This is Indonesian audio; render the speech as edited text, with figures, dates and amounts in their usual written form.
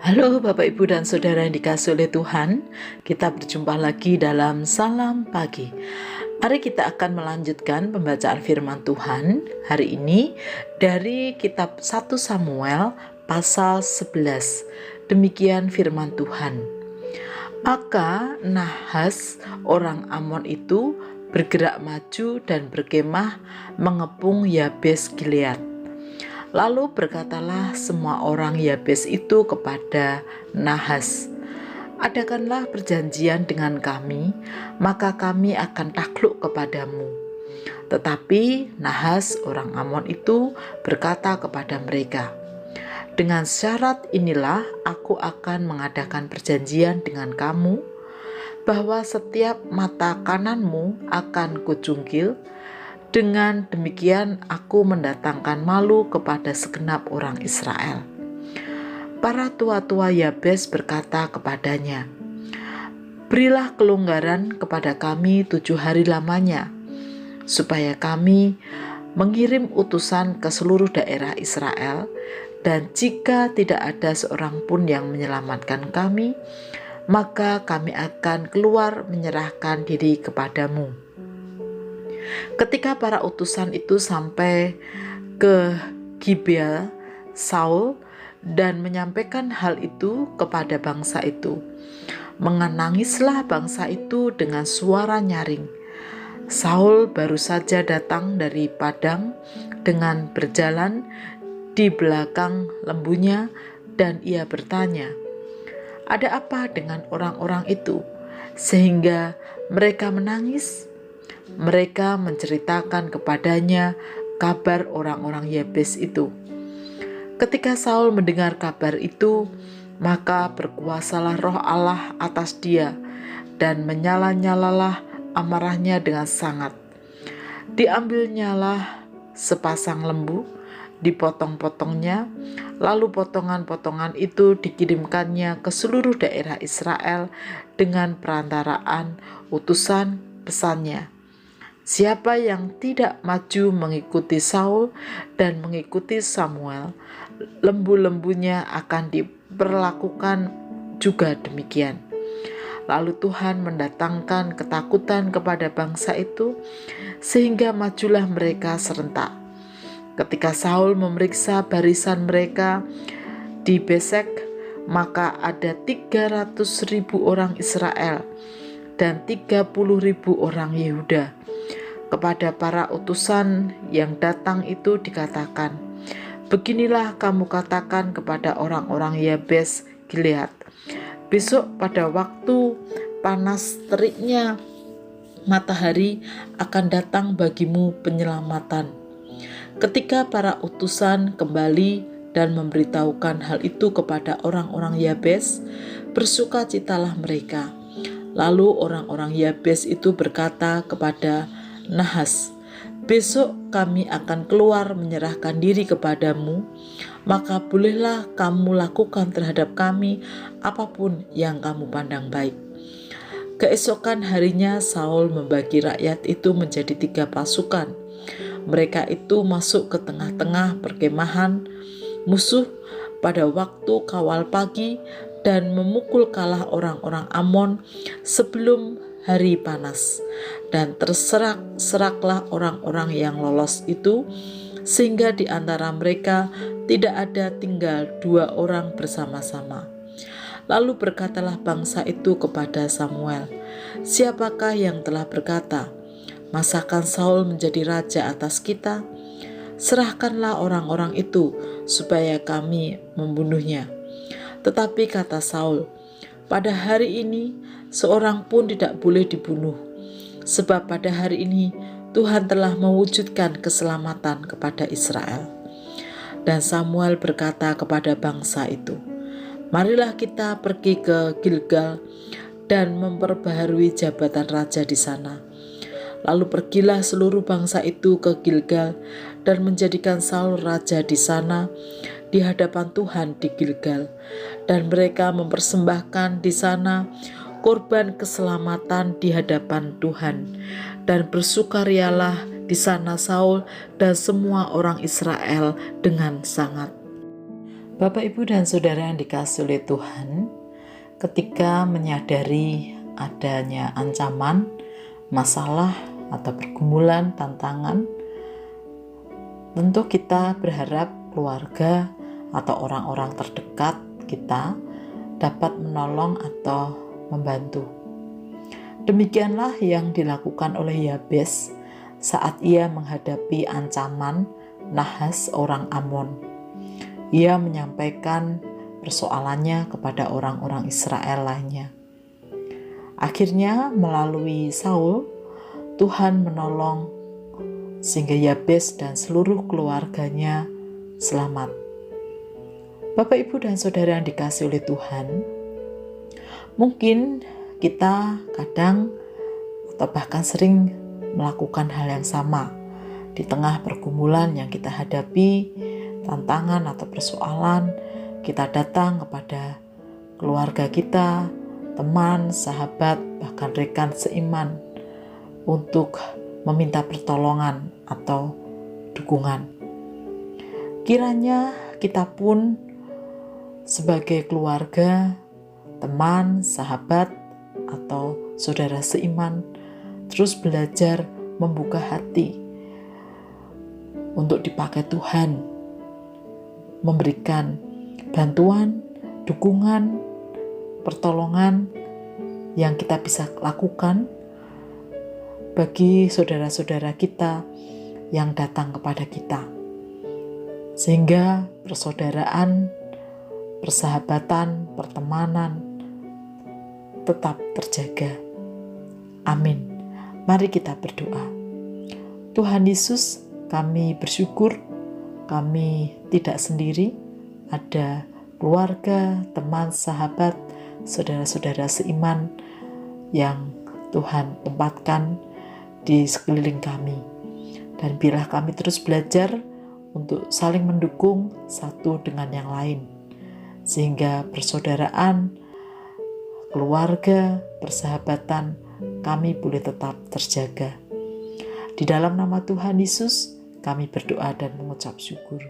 Halo Bapak Ibu dan Saudara yang dikasihi oleh Tuhan, kita berjumpa lagi dalam Salam Pagi. Mari kita akan melanjutkan pembacaan firman Tuhan hari ini dari kitab 1 Samuel pasal 11. Demikian firman Tuhan. Maka Nahas orang Amon itu bergerak maju dan berkemah mengepung Yabes Gilead. Lalu berkatalah semua orang Yabes itu kepada Nahas, "Adakanlah perjanjian dengan kami, maka kami akan takluk kepadamu." Tetapi Nahas orang Amon itu berkata kepada mereka, "Dengan syarat inilah aku akan mengadakan perjanjian dengan kamu, bahwa setiap mata kananmu akan kujungkil. Dengan demikian aku mendatangkan malu kepada segenap orang Israel." Para tua-tua Yabes berkata kepadanya, "Berilah kelonggaran kepada kami 7 hari lamanya, supaya kami mengirim utusan ke seluruh daerah Israel, dan jika tidak ada seorang pun yang menyelamatkan kami, maka kami akan keluar menyerahkan diri kepadamu." Ketika para utusan itu sampai ke Gibea Saul dan menyampaikan hal itu kepada bangsa itu, menangislah bangsa itu dengan suara nyaring. Saul baru saja datang dari padang dengan berjalan di belakang lembunya, dan ia bertanya, "Ada apa dengan orang-orang itu sehingga mereka menangis?" Mereka menceritakan kepadanya kabar orang-orang Yabes itu. Ketika Saul mendengar kabar itu, maka berkuasalah roh Allah atas dia, dan menyala-nyalalah amarahnya dengan sangat. Diambilnyalah sepasang lembu, dipotong-potongnya, lalu potongan-potongan itu dikirimkannya ke seluruh daerah Israel dengan perantaraan utusan pesannya. Siapa yang tidak maju mengikuti Saul dan mengikuti Samuel, lembu-lembunya akan diperlakukan juga demikian. Lalu Tuhan mendatangkan ketakutan kepada bangsa itu, sehingga majulah mereka serentak. Ketika Saul memeriksa barisan mereka di Besek, maka ada 300.000 orang Israel dan 30.000 orang Yehuda. Kepada para utusan yang datang itu dikatakan, "Beginilah kamu katakan kepada orang-orang Yabes Gilead, besok pada waktu panas teriknya matahari akan datang bagimu penyelamatan." Ketika para utusan kembali dan memberitahukan hal itu kepada orang-orang Yabes, bersukacitalah mereka. Lalu orang-orang Yabes itu berkata kepada Nahas, "Besok kami akan keluar menyerahkan diri kepadamu, maka bolehlah kamu lakukan terhadap kami apapun yang kamu pandang baik." Keesokan harinya Saul membagi rakyat itu menjadi 3 pasukan. Mereka itu masuk ke tengah-tengah perkemahan musuh pada waktu kawal pagi dan memukul kalah orang-orang Amon sebelum hari panas, dan terserak-seraklah orang-orang yang lolos itu, sehingga di antara mereka tidak ada tinggal 2 orang bersama-sama. Lalu berkatalah bangsa itu kepada Samuel, "Siapakah yang telah berkata, 'Masakan Saul menjadi raja atas kita?' Serahkanlah orang-orang itu supaya kami membunuhnya." Tetapi kata Saul, "Pada hari ini seorang pun tidak boleh dibunuh, sebab pada hari ini Tuhan telah mewujudkan keselamatan kepada Israel." Dan Samuel berkata kepada bangsa itu, "Marilah kita pergi ke Gilgal dan memperbaharui jabatan raja di sana." Lalu pergilah seluruh bangsa itu ke Gilgal dan menjadikan Saul raja di sana di hadapan Tuhan di Gilgal, dan mereka mempersembahkan di sana korban keselamatan di hadapan Tuhan, dan bersukarialah di sana Saul dan semua orang Israel dengan sangat. Bapak, Ibu, dan Saudara yang dikasihi oleh Tuhan, ketika menyadari adanya ancaman, masalah, atau pergumulan, tantangan, tentu kita berharap keluarga atau orang-orang terdekat kita dapat menolong atau membantu. Demikianlah yang dilakukan oleh Yabes saat ia menghadapi ancaman Nahas orang Amon. Ia menyampaikan persoalannya kepada orang-orang Israel lainnya. Akhirnya melalui Saul, Tuhan menolong sehingga Yabes dan seluruh keluarganya selamat. Bapak, Ibu, dan Saudara yang dikasihi oleh Tuhan, mungkin kita kadang atau bahkan sering melakukan hal yang sama di tengah pergumulan yang kita hadapi, tantangan atau persoalan. Kita datang kepada keluarga kita, teman, sahabat, bahkan rekan seiman untuk meminta pertolongan atau dukungan. Kiranya kita pun sebagai keluarga, teman, sahabat, atau saudara seiman terus belajar membuka hati untuk dipakai Tuhan, memberikan bantuan, dukungan, pertolongan yang kita bisa lakukan bagi saudara-saudara kita yang datang kepada kita, sehingga persaudaraan, persahabatan, pertemanan tetap terjaga. Amin. Mari kita berdoa. Tuhan Yesus, kami bersyukur kami tidak sendiri, ada keluarga, teman, sahabat, saudara-saudara seiman yang Tuhan tempatkan di sekeliling kami. Dan biarlah kami terus belajar untuk saling mendukung satu dengan yang lain, sehingga persaudaraan, keluarga, persahabatan kami boleh tetap terjaga. Di dalam nama Tuhan Yesus, kami berdoa dan mengucap syukur.